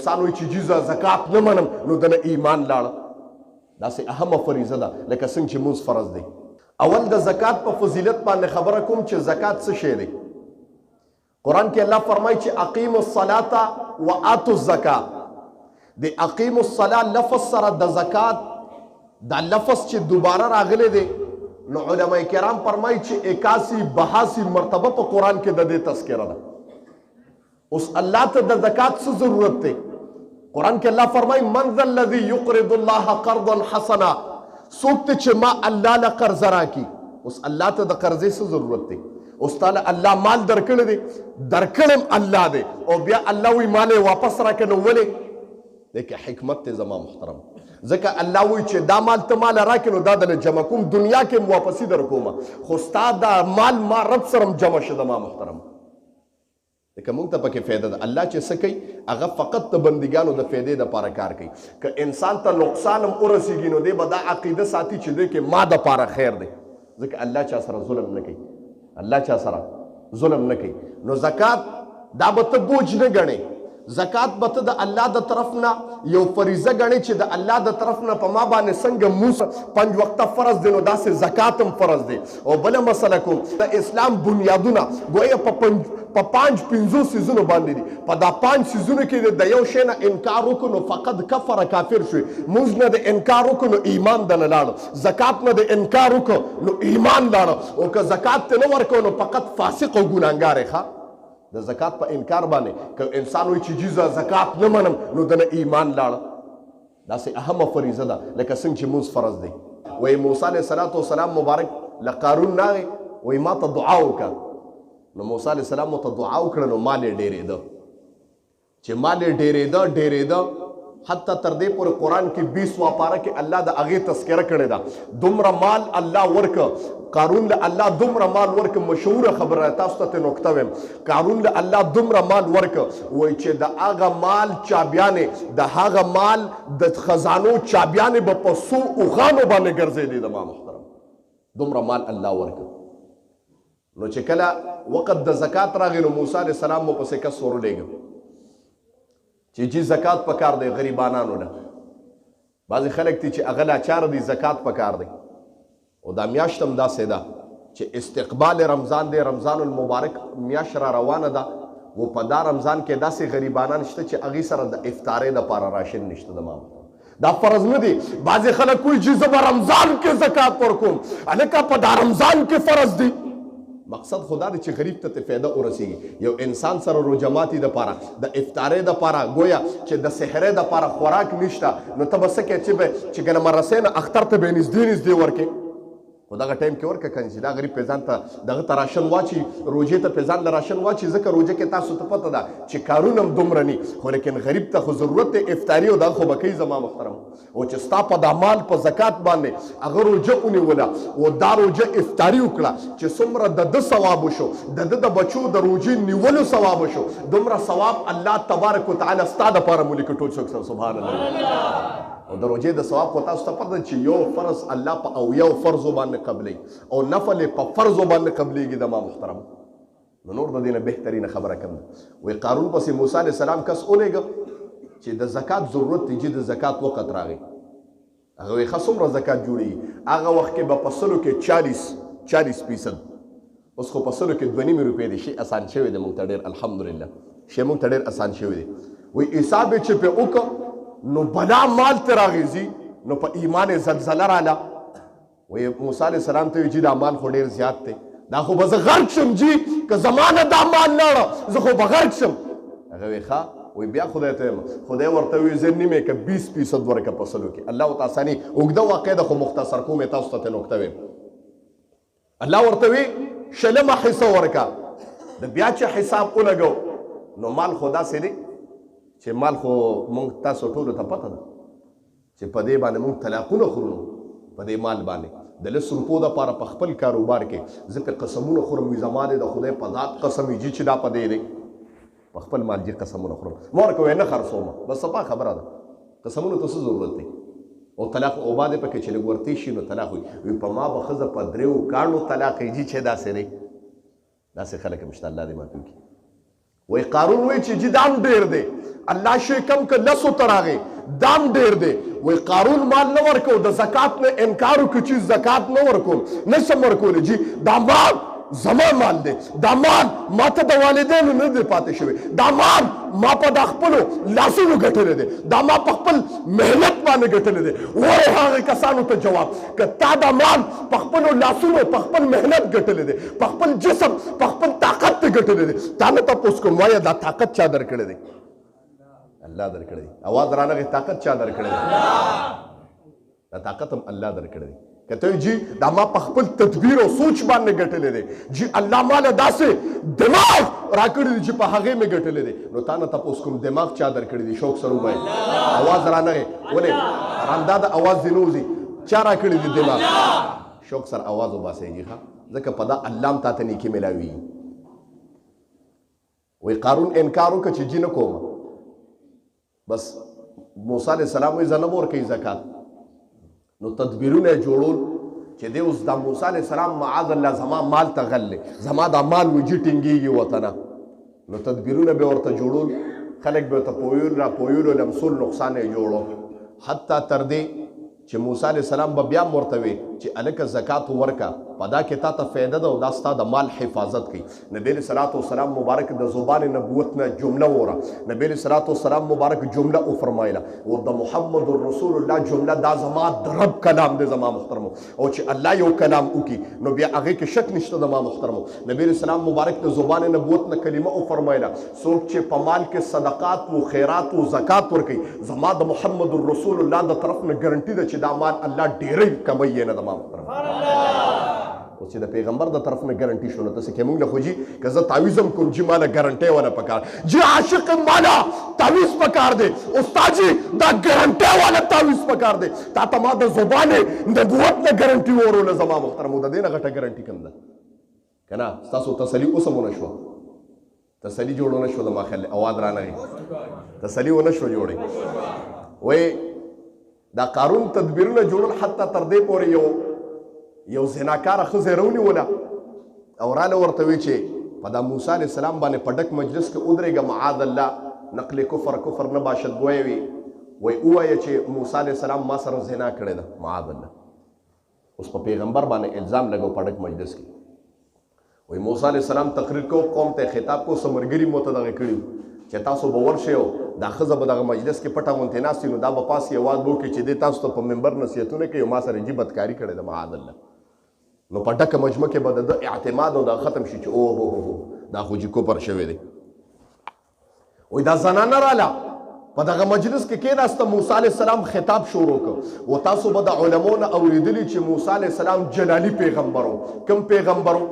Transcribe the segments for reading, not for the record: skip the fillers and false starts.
انسان وایي چې جیزه زکات نه منم نو دنه ایمان لاړه. داسې اهمه فریضه ده لکه څنګه چې مونځ فرض دی. اول د زکات په فضیلت باندې خبره کوم چې زکات څه شی دی. قرآن کې الله فرمایي چې اقیموا الصلاة وآتوا الزکاة. د اقیموا الصلاة لفظ سره د زکات دا لفظ چې دوباره راغلی دی نو علماء کرام فرمایي چې 81 مرتبه په قرآن کې د دې تذکره ده. اوس الله ته د زکات څه ضرورت دی؟ قرآن کې الله فرمایي من ذا الذي يقرض الله قرضا حسنا. څوک ته چې ما الله له قرض راکړي. اوس الله ته د قرضې څه ضرورت دی؟ اوس تعالی الله مال درکړی دی، درکړم الله دی او بیا الله وی مال واپس راکړه. نو ولې؟ دغه حکمت ته زما محترم، ځکه الله وی چې دا مال ته مال راکړې نو دا د جمع کوم دنیا کې واپسی در کومه، خو ستا دا مال ما رب سره جمع شه زما محترم. که مونږ ته پکې فایده ده. الله چې څه کوي هغه فقط د بندګانو د فایدې دپاره کار کوي. که انسان ته نقصان هم ورسېږي نو دی به دا عقیده ساتي چې دی کې ما دپاره خیر دی، ځکه الله چا سره ظلم نه کوي. الله چا سره ظلم نه کوي. نو زکات دا به ته بوج نه ګڼې. زکات به ته د الله د طرف نه یو فریضه ګڼې چې د الله د طرف نه په ما باندې څنګه مونځ 5 وخته فرض دی نو داسې زکات هم فرض دی. او بله مسله کوم د اسلام بنیادونه ګویا په 5 سیزونو باندې دي. په دا 5 سیزونو کې د یو شی نه انکار وکړو نو فقط کفر کافر شوی. مونځ نه د انکار وکړو نو ایمان دنه لاړو. زکات نه د انکار وکړو نو ایمان لاړو. او که زکات ته نه ورکړو نو فقط فاسق او ګناهګار ښه. د زکات په انکار باندې که انسان وایي چې جیزه زکات نه منم نو دنه ایمان لاړه. داسې اهمه فریضه ده لکه څنګه چې مونځ فرض دی. وایي موسی علیه السلام مبارک له قارون راغی وایي ما ته دعا وکړه. نو موسی علیه السلام ته دعا وکړه نو مال یې ډېرېده. چې مال یې ډېرېده حتی تر دې پورې قرآن کې 20 پاره کې الله د هغې تذکره کړې ده. دومره مال الله ورکه قارون له الله دومره مال ورکه. مشهوره خبره تاسو ته نکته ویم، قارون له الله دومره مال ورکه وایي چې د هغه مال چابیانې د هغه مال د خزانو چابیانې به په څو اوښانو باندې ګرځېدې. د ما محترم دومره مال الله ورکه. نو چې کله وقت د زکات راغی نو موسی علیه السلام مو پسې کس ورولېږه چې جی زکات پکار دی غریبانانو نه. بعضې خلک دي چې هغه لاچاره دي زکات پکار دی. او دا میاشت هم داسې ده چې استقبال رمضان دی، رمضان المبارک میاشت را روانه ده و په دا رمضان کې داسې غریبانان شته چې هغې سره د افطارۍ دپاره راشن نشته. د ما دا فرض نه دی. بعضې خلک وایي چې زه به رمضان کې زکات ورکوم. هلکه په دا رمضان کې فرض دی. مقصد خدا دی چې غریب ته فایده ورسیږي. یو انسان سره روژه ماتي دپاره د افطارۍ دپاره گویا چې د سحرۍ دپاره خوراک نشته نو ته به څه کوې چې ګنه مرسۍ نه اختر ته به یې نږدې ورکې. خو دغه ټایم کې ورکړه که نه چې دا غریب پې ځان ته دغه ته راشن واچي، روژې ته پې ځان له راشن واچي. ځکه روژه کې تاسو ته پته ده چې کارونه هم دومره ني، خو لیکن غریب ته خو ضرورت دی افطاري او دغه خو به کوي زما محترم. او چې ستا په دا مال په زکات باندې هغه روژه ونیوله او دا روژه افطاري وکړه چې څومره د ده ثواب وشو، د ده د بچو د روژې نیولو ثواب وشو، دومره ثواب الله تبارک وتعالی ستا دپاره مو لیکي. ټول څوک سبحان الله. او د روژې د ثواب خو تاسو ته پته ده چې یو فرض الله په اویو فرضو باندې قبلوي او نفل په فرضو باندې قبلېږي. د ما محترم نو نور د دې نه بهترینه خبره کوم ده. وایي قارون پسې موسی علیه السلام کس ولېږه چې د زکات ضرورت دی، چې د زکات وخت راغی. هغه وایي ښه څومره زکات جوړېږي؟ هغه وخت کې به په سلو کې 40%. اوس خو په سلو کې 2.5 روپۍ دی. شی اسان شوی دی مونږ ته ډېر الحمدلله. شی مونږ ته ډېر اسان شوی دی. وایي حساب یې چې پې وکړه نو بلا مال ته راغېځي نو په ایمان زلزله راله. وایي موسی علیه السلام ته وایي چې دا مال خو ډېر زیات دی، دا خو به زه غرق شم جي که زما نه دا مال لاړه زه خو به غرق شم. هغه وایي ښه. وایي بیا خدای ته یم. خدای ورته وایي زه نیمې که 20% ورکړه په سلو کې. الله ورته اساني اوږده واقع ده خو مختصر کوم یې تاسو ته نکته ویم. الله ورته وایي 1/2 حصه ورکړه. د بیا چې حساب ولګو نو مال خو داسې دی چې مال خو مونږ تاسو ټولو ته پته ده چې په دې باندې مونږ طلاقونه خورو. په دې مال باندې د 10 روپو دپاره په خپل کاروبار کې زه پې قسمونه خورم. وي زما دی د خدای په ذات قسم وي چې دا په دې دی په خپل مال جي قسمونه خورم. ما ورته وایي نه خرڅومه. بس صفا خبره ده. قسمونو ته څه ضرورت دی؟ او طلاق او بعد پکې چې لږ ورتې شي نو طلاق وي. په ما به ښځه په 3 کاڼو طلاق یې جي چې داسې دی. داسې خلک هم شته. الله دې معافي وکړي. وای قارون وای چې جی دام ډیر دی الله شي کم که لسو تراغه دام ډیر دی وای قارون مال نه ورکو د زکات نه انکار وکړي چې زکات نه ورکوم نه سم ورکول جی دا مال زما مال دی دا مال ما ته د والدینو نه دی پاتې شوی دا مال ما په د خپلو لاسونو ګټلی دی دا ما په خپل محنت باندې ګټلی دی وایي هغې کسانو ته جواب که تا دا مال په خپلو لاسونو په خپل محنت ګټلی دی په خپل جسم په خپل طاقت ته ګټلی دی تا نه تپوس کوم وایه دا طاقت چا درکړی دی الله درکړی دی اواز رانغې طاقت چا درکړی دی دا طاقت هم الله درکړی دی کته جی دا ما په خپل تدبیر او سوچ باندې ګټلې دي جی الله مال داسې دماغ راکړی دی چې په هغه مې ګټلې دي نو تا نه تاسو کوم دماغ چا درکړی دی شوق سره وای आवाज رانه ولې راندا د आवाज دینوزي چا راکړی دی دماغ شوق سره आवाज وباسيږي ښا ځکه په دا الله م تاسو نیکی ملاوي وی قارون انکار وکړ چې جی نه کوم بس موسی علیہ السلام یې زنه ورکړي زکات نو تدبیرونه جوړول چې دی اوس د موسی علیہ السلام معاذ الله زما مال ته غلې زما دا مال وجي ټینګېږي وطنه نو تدبیرونه به ورته جوړول خلک به ورته پویول را پویول لمسول نقصان یې جوړو حتی تر دې چې موسی علیہ السلام به بیا ورته وي چې هلکه زکات ورکه په دا کې تا ته فایده ده او دا ستا د مال حفاظت کوي نبی علیہ الصلوۃ والسلام مبارک د زبان نبوت نه جمله وره نبی علیہ الصلوۃ والسلام مبارک جمله وفرمایله او د محمد رسول الله جمله دا زما د رب کلام دی زما محترمو او چې الله یو کلام وکي نو بیا هغه کې شک نشته د ما محترمو نبی علیہ السلام مبارک د زبان نبوت نه کلمه وفرمایله څوک چې په مال کې صدقات او خیرات او زکات ورکي زما د محمد رسول الله د طرف نه ګارانټي ده چې دا مال الله ډېرې کموي نه د ما محترمو او چې د پیغمبر د طرف نه ګارانټي شو نو تاسو کې موږ له خو جی که زه تعویض هم کوم جی ماله ګارانټي ولا پکار جی عاشق مالا تعویض پکار دی استاد جی دا ګارانټي والا تعویض پکار دی تا ته ما د زبانه نبوت نه ګارانټي ورول زما محترم د دې نه غټه ګارانټي کوم ده کنه تاسو تسلی اوسمونه شو تسلی جوړونه شو د ماخله اواز را نه تسلی ونه شو جوړي وای دا قارون تدبیرونه جوړل حتی تر دې پورې یو زناکاره ښځه رونیوله او راله ورته وی چې په دا موسی علیہ السلام باندې په ډک مجلس کې ودرېږه معاذ الله نقل کفر نه باشد ګوی وي وای ووایه چې موسی علیہ السلام ما سره زنا کړې ده معاذ الله اوس په پیغمبر باندې الزام لګو په ډک مجلس کې وای موسی علیہ السلام تقریر کو قوم ته خطاب کو سمرګری موته دغه کړي چې تاسو به ورشئ او دا ښځه به دغه مجلس کې پټه غونتې ناستې نو دا به پاسې اواز به وکړي چې دی تاسو ته په منبر نصیحتونه کوي ما سره جي بدکاري کړې ده معاذ الله نو په ډکه مجمع کې به د اعتماد او دا ختم شي چې اوه دا خو جي کوپر شوی دی وایي دا زنانه راله په دغه مجلس کې کېناسته موسی علیہ السلام خطاب شروع کړ و تاسو به د علماو نه اورېدلي چې موسی علیہ السلام جلالي پیغمبر و کوم پیغمبر و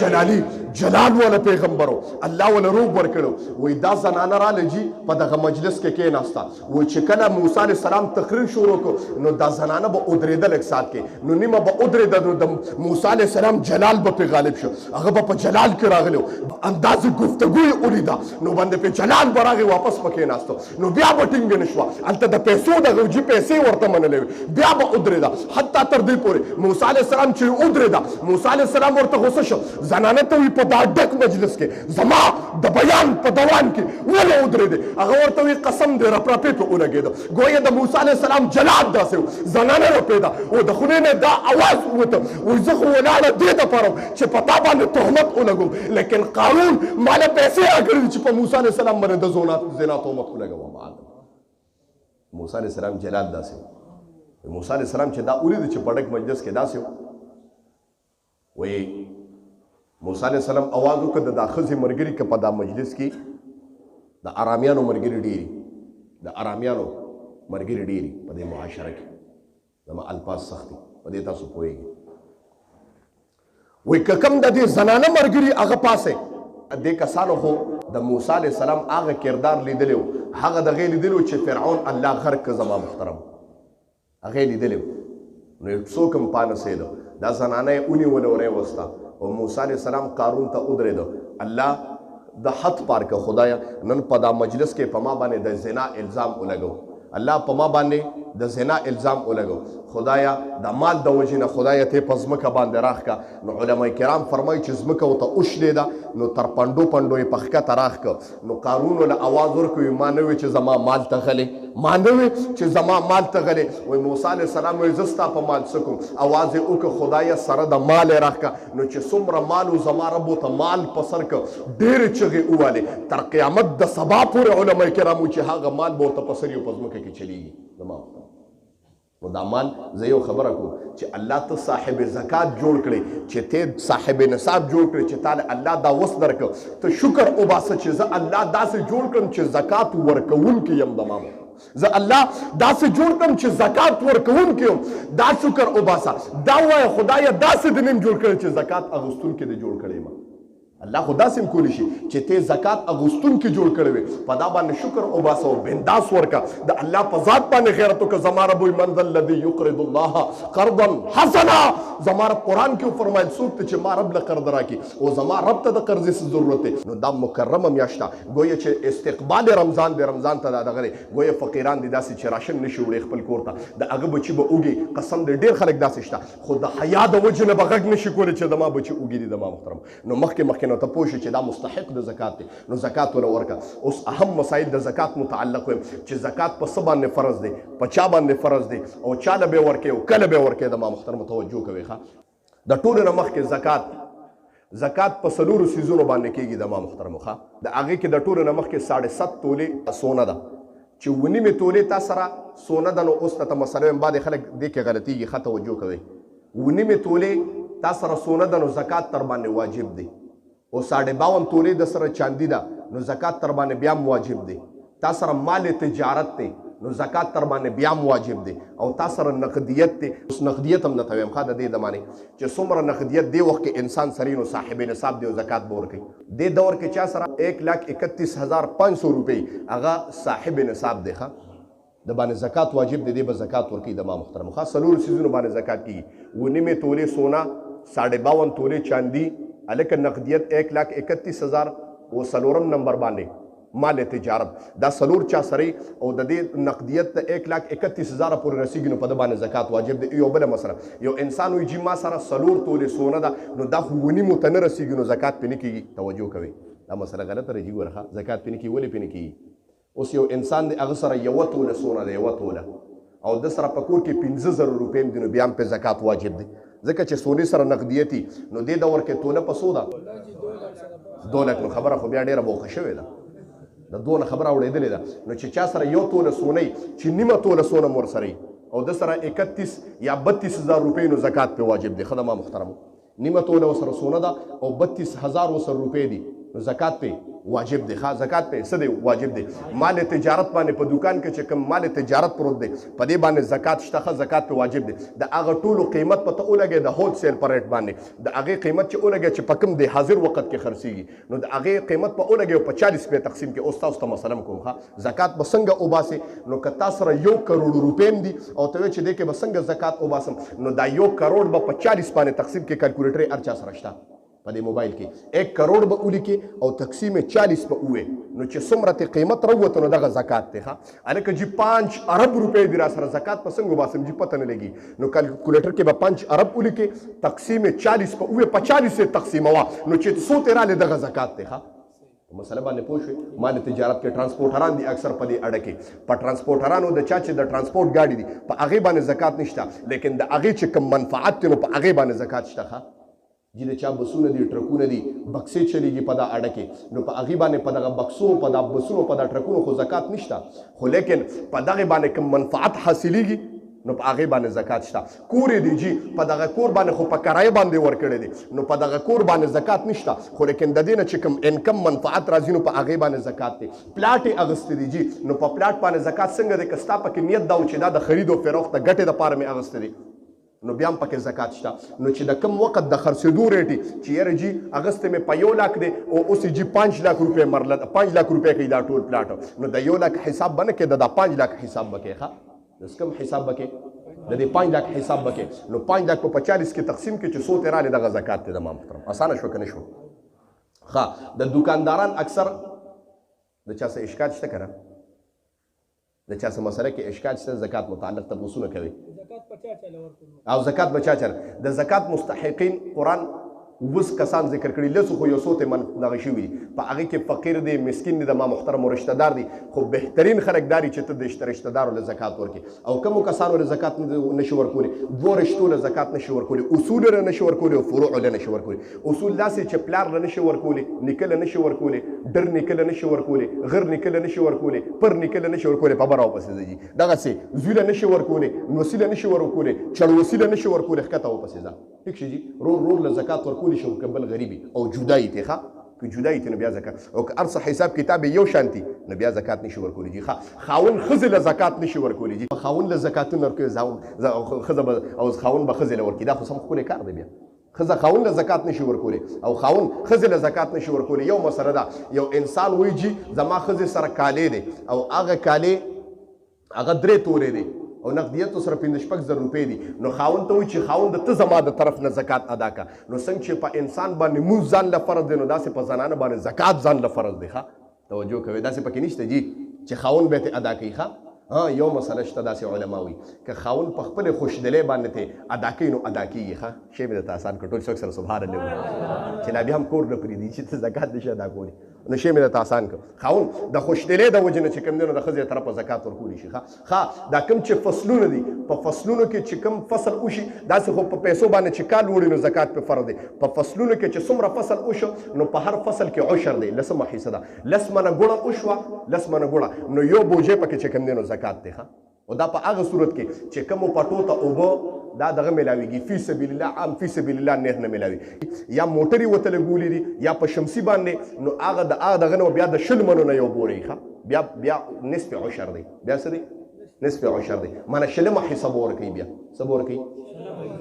جلالي جلال والا پیغمبر و الله ولا روح ورکړو وای دا زنانه راله جی په دغه مجلس کې کېناسته وای چې کله موسی علیہ السلام تقریر شروع کړ نو دا زنانه به ودرېدل یک سات کې نو نیمه به ودرېده نو د موسی علیہ السلام جلال به پې غالب شو هغه به په جلال کې راغلی انداز گفتگو یې ولیده نو باندې په جلال به راغی واپس په کېناستو نو بیا به ټینګ نه شوه هلته د پیسو دغه جي پیسې ورته منلې وې بیا به ودرېده حتی تر دې پورې موسی علیہ السلام چې ودرېده موسی علیہ السلام ورته غوسه شو زنانه ته وي په دا ډک مجلس کې زما د بیان په دوام کې ولې ودرېدې هغه ورته وي قسم دې رپرپې پې ولګېده ګویا د موسی علیہ السلام جلاد داسې و زنانه رپېده او د خولې نه دا اواز ووته وایي زه خو ولاړه دې دپاره چې په تا باندې تهمت ولګوم لیکن قانون ماله پیسې راکړي چې په موسی علیہ السلام باندې د زنا تهمت ولګوم موسی علیہ السلام جلال داسې و موسی علیہ السلام چې دا ولیده چې په ډک مجلس کې داسې وایي موسی علیہ السلام आवाज وکړ د دا ښځې ملګري که په دا مجلس کې د ارامیانو ملګري ډېري د ارامیانو ملګري ډېري په دې معاشره کې زما الفاظ سخت دي په دې تاسو پوهېږئ وایي که کوم د دې زنانه ملګري هغه پاسې دې کسانو خو د موسی علیہ السلام هغه کردار لیدلی و هغه دغې لیدلی و چې فرعون الله غرق که زما محترم هغې لیدلی و نو څوک هم پانسېده دا زنانه یې ونیوله ورې وسته او موسی علیہ السلام قارون ته ودرېده الله د حد پار که خدایا نن په دا مجلس کې په ما باندې د زنا الزام ولګو الله په ما باندې د زنا الزام ولګو خدایا د مال د وجې نه خدایا ته په ځمکه باندې راښکه نو علما کرام فرمایي چې ځمکه ورته وشلېده نو تر پنډو پنډو یې په ښکته راښکه نو قارون له اواز ورکوي ما نه وی چې زما مال ته غلې ما نه وی چې زما مال ته غلې وایي موسی علیه السلام وایي زه ستا په مال څه کوم اواز یې وکړه خدایا سره د مال یې راښکه نو چې څومره مال و زما رب ورته مال په سر کړ ډېرې چغې ووالې تر قیامت د سبا پورې علما کرامو چې هغه مال به ورته په سر یو په ځمکه کې چلیږي زما نو دا مال زه یو خبره کوم چې الله ته صاحب زکات جوړ کړي چې ته صاحب نصاب جوړ کړي چې تعالی الله دا وس درکړه ته شکر وباسه چې زه الله داسې جوړ کړم چې زکات ورکوونکی یم د مامو زه الله داسې جوړ کړم چې زکات ورکوونکی یم دا شکر وباسه دا وایه خدایه داسې د نیم جوړ کړی چې زکات اغوستونکی دې جوړ کړی ما الله خو داسې هم کولی شي چې ته زکات اغوستونکي جوړ کړی وي په دا باندې شکر وباسه او بنداس ورکړه د الله په ذات باندې غیرت وکړه زما رب وایي من ذا الذي يقرض الله قرضا حسنا زما رب قرآن کې وفرمایل څوک ته چې ما رب له قرض راکړي او زما رب ته د قرضې څه ضرورت دی نو دا مکرمه میاشت ده ګویا چې استقبال رمضان دی رمضان ته دا دغه دی ګویا فقیران دي داسې چې راشن نشي وړی خپل کور ته د هغه بچي به اوږي قسم دی ډېر خلک داسې شته خو د حیا د وجې نه به غږ نشي کولی چې زما بچي اوږي دي زما محترم نو مخکې نو ته پوه شې چې دا مستحق د زکات دی نو زکات ولا ورکړه اوس اهم مسایل د زکات متعلق ویم چې زکات په څه باندې فرض دی په چا باندې فرض دی او چاله به ورکړي او کله به ورکړي د ما محترم توجه کوئ ښه د ټولو نه مخکې زکات په څلورو څیزونو باندې کېږي د ما محترمو ښه د هغې کې د ټولو نه مخکې 7.5 تولې سونه ده چې 9 تولې تا سره سونه ده نو اوس ته مسله وایم بعد خلک دې کې غلطېږي ښه توجه کوئ 9 تولې تا سره سونه ده نو زکات تر باندې واجب دی او 52 تولې د سره چاندي ده نو زکات تر باندې بیا واجب دی تا سره مال تجارت دی نو زکات تر باندې بیا واجب دی او تا سره نقدیت دی اوس نقدیت هم درته وایم ښه د دې د معنی چې څومره نقدیت دی وخت کې انسان سره نو صاحب نصاب دی او زکات به ورکوي دې دور کې چا سره 1,31,500 روپۍ هغه صاحب نصاب دی ښه د باندې زکات واجب دی دی به زکات ورکوي د ما محترم ښه څلورو څیزونو باندې زکات کېږي 9 تولې سونا 52 تولې چاندي الکه نقدیت 1,31,000 او څلورم نمبر باندې مال تجارت دا څلور چا سره او د دې نقدیت د 1,31,000 پورې رسیږي نو په ده باندې زکات واجب دی یو بله مسله یو انسان وایي جي ما سره څلور تولې سونه ده نو دا خو ونیمو ته نه رسیږي نو زکات پې نه کېږي توجه کوئ دا مسله غلطه راځي ګوره ښه زکات پې نه کېږي ولې پې نه کېږي اوس یو انسان دی هغه سره یوه توله سونه ده یوه توله او د سره په کور کې 15,000 روپۍ هم دي نو بیا هم پې زکات واجب دی ځکه چې سونې سره نقدیتي نو دې دور کې توله په څو ده 2 لک نو خبره خو بیا ډېره بوخه شوې ده د دونه خبره اورېدلې ده نو چې چا سره یو توله سونی چې نیمه توله سونه مور سره او د سره 31 یا 32,000 روپۍ نو زکات په واجب دی ښه د ما محترمو نیمه توله ورسره سونه ده او 32,000 ورسره روپۍ دي نو زکات په واجب دی ښه زکات په څه دی واجب دی مال تجارت باندې په دکان کې چې کوم مال تجارت پروت دی په دې باندې زکات شته ښه زکات په واجب دی د هغه ټولو قیمت په ته ولګي د هول سیل په ریټ باندې د هغې قیمت چې ولګي چې په کوم دی حاضر وخت کې خرڅېږي نو د هغې قیمت په ولګي او په 40 په تقسیم کې اوس تاسو ته مثلا کوم ښه زکات به څنګه وباسي نو که تا سره 1 کروڑ روپۍ هم دي او ته وایې چې دې کې به څنګه زکات وباسم نو دا 1 کروڑ به په 40 باندې تقسیم کې کیلکولیټر هر چا سره شته په دې موبایل کې 1 کروڑ به ولیکې او تقسیم 40 به ووایې نو چې څومره ته قیمت راووته نو دغه زکات دی ښه هلکه جي 5 ارب روپۍ دي را سره زکات په څنګه وباسم جي پته نه لګي نو کیلکولیټر کې به 5 ارب ولیکې تقسیم 40 به ووایې په 40 یې تقسیموه نو چې څو ته راغلې دغه زکات دی ښه مسله باندې پوه شوې مال تجارت کې ټرانسپورټران دي اکثر په دې اډه کې په ټرانسپورټرانو د چا چې د ټرانسپورټ ګاډي دي په هغې باندې زکات نشته لیکن د هغې چې کوم منفعت دی نو په هغې باندې زکات شته ښه جی د چا بسونه دي ټرکونه دي بکسې چلیږي په دا اډه کې نو په هغې باندې په دغه بکسو په دا بسونو په دا ټرکونو خو زکات نشته خو لیکن په دغې باندې کوم منفعت حاصلیږي نو په هغې باندې زکات شته کور یې دی جي په دغه کور باندې خو په کرایه باندې ورکړی دی نو په دغه کور باندې زکات نشته خو لیکن د دې نه چې کوم انکم منفعت راځي نو په هغې باندې زکات دی پلاټ یې اغوستی دی جي نو په پلاټ باندې زکات څنګه دی که ستا پکې نیت دا و چې دا د خرید او فروخت د ګټې دپاره مې اغوستی دی نو بیا هم پکې زکات شته نو چې د کم وخت د خرڅېدو ریټ چې یاره جي اغوستی مې په 1 لاک دی او اوس یې جي 5 لاک روپۍ مرله 5 لاک روپۍ کوي دا ټول پلاټ نو د 1 لاک حساب به نه کوې د 5 لاک حساب به کوې ښه د کوم حساب به کوې د دې 5 لاک حساب به کوې نو 5 لاک په 40 کې تقسیم کې چې څو ته راغلې دغه زکات دی د ما محترم اسانه شو که نه شو ښه د دکانداران اکثر د چا څه اشکال شته که نه د چا څه مسله کې اشکال شته زکات متعلق تپوسونه کوي زکات په چا چاله ورکړو او زکات به چا چر د زکات مستحقین قرآن وس کسان ذکر کړي لسو خو یو څو ته من دغه شوي دي په هغه کې فقیر دی مسکین دی د ما محترم رشتہ دار دی خو بهترین خلک داري چې ته د رشتہ دارو له زکات ورکړي او کومو کسانو له زکات نشي ورکولی دوه رشتو له زکات نشي ورکولی اصول له نشي ورکولی او فروع له نشي ورکولی اصول داسې چې پلار له نشي ورکولی نیکه له نشي ورکولی ډر نیکه له نشي ورکولی غر نیکه له نشي ورکولی پر نیکه له نشي ورکولی په براو پسې ځي دغسې زوی له نشي ورکولی نوسي له نشي ورکولی چړوسي له نشي ورکولی ښکته وپسې ځه ټیک شي جي رور له زکات ورکولی شي که بل غریبي او جدایي ته ښه که جدایي ته نو بیا زکات او که هر څه حساب کتاب یو شانتي نو بیا زکات نشي ورکولی جي خاوند ښځې له زکات نشي ورکولی جي خاوند له زکاتونه ورکوي ښځه به او خاوند به ښځې له ورکوي دا خو سم ښکلی کار دی بیا ښځه خاوند له زکات نشي ورکولی او خاوند ښځې له زکات نشي ورکولی یو مسله ده یو انسان وایي جي زما ښځې سره کالی دی او هغه کالی هغه 3 تورې دی او نقدیت سره 15,000 روپۍ دي نو خاوند ته وایي چې خاوند ته زما د طرف نه زکات ادا کا نو څنګه چې په انسان باندې مونځ ځان له فرض دی نو داسې په زنانه باندې زکات ځان له فرض دی ښه توجه کوئ داسې پکې نشته جي چې خاوند به ته ادا کوي ښه یو مسله شته داسې علما وایي که خاوند په خپلې خوشدلۍ باندې ته ادا کوي نو ادا کېږي ښه شی مې درته اسان کړ ټول څوک سره سبحان الله وایي چې لا بیا هم کور نه پرېږدي چې ته زکات نشي ادا کولی نو شی مې درته اسان کړ خاوند د خوشدلۍ د وجې نه چې کوم دی نو د ښځې طرفه زکات ورکولی شي ښه دا کوم چې فصلونه دي په فصلونو کې چې کوم فصل وشي داسې خو په پیسو باندې چې کال وړي نو زکات په فرض دی په فصلونو کې چې څومره فصل وشو نو په هر فصل کې عشر دی لسمه حصه ده لس منه ګوړه وشوه لس منه ګوړه نو یو بوجې پکې چې کوم دی نو زکات دی ښه او دا په هغه صورت کې چې کومو پټو ته اوبه دا دغه میلاویږي فی سبیل الله عام فی سبیل الله نه نه میلاوي یا موټرې ورته لګولي دي یا په شمسي باندې نو هغه د هغه دغه نه بیا د 20 منو نه یو بوري ښه بیا نصف عشر دی بیا څه دی نصف عشر دی معنی شلمه حصه به ورکوي بیا څه به ورکوي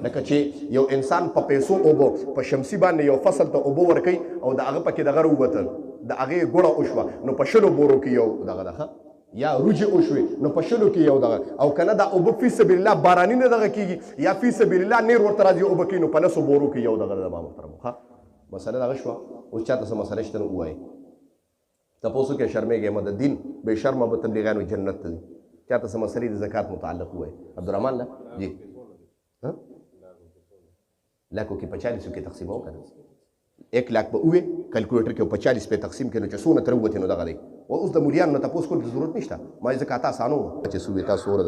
لکه چې یو انسان په پیسو اوبه په شمسي باندې یو فصل ته اوبه ورکوي او د هغه پکې دغه راووتل د هغې ګوړه وشوه نو په 20 بورو کې یو دغه ده یا روجي وشوي نو په 20 کې یو دغه او کنه دا اوبه فی سبیل الله باراني نه دغه کېږي یا فی سبیل الله نیر ورته راځي اوبه کوي نو په 9 بورو کې یو دغه ده ما محترم ښه مسله دغه شوه اوس چاته څه مسله شته نو ووایي تپوسو کې شرمېږئ مه د دین بې شرمه به تبلیغیانو جنت ته ځي چاته څه مسلې د زکات متعلق ووایي عبدالرحمن له جی لاکو کې 45 کې تقسیمو کنه 1 लाख به وي کیلکولیټر کې 45 په تقسیم کې نو چې څونه تر وته نو دغه دی او اوس د مولیانو نه تاسو کول ضرورت نشته ما زکات آسانو چې سوې تاسو ور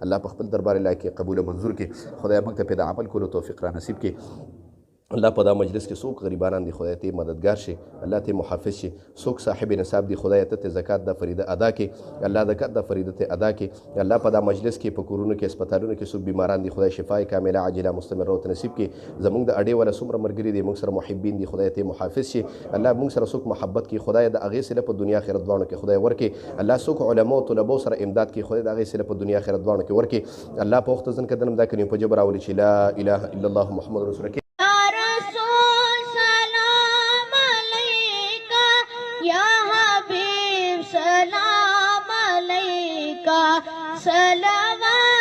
الله په خپل دربار کې قبول منظور کې خدای موږ ته پیدا عمل کولو توفیق را نصیب کې الله په دا مجلس کې څوک غریبانان دي خدای ته مددگار شي الله ته محافظ شي څوک صاحب نصاب دي خدای ته زکات د فریضه ادا کې الله زکات د فریضه ته ادا کې الله په دا مجلس کې په کورونو کې هسپتالونو کې څوک بیماران دي خدای شفای کامله عاجله مستمره او نصیب کې زموږ د اړې ولا څومره مرګري دي موږ سره محبین دي خدای ته محافظ شي الله موږ سره څوک محبت کې خدای د هغې سره په دنیا آخرت دواړو کې خدای ورکړي الله څوک علما او طلبو سره امداد کې خدای د هغې سره په دنیا آخرت دواړو کې ورکړي الله په وخت ځن کدنم دا کړي په جبر راولي چې لا اله الا الله محمد رسول الله सलाम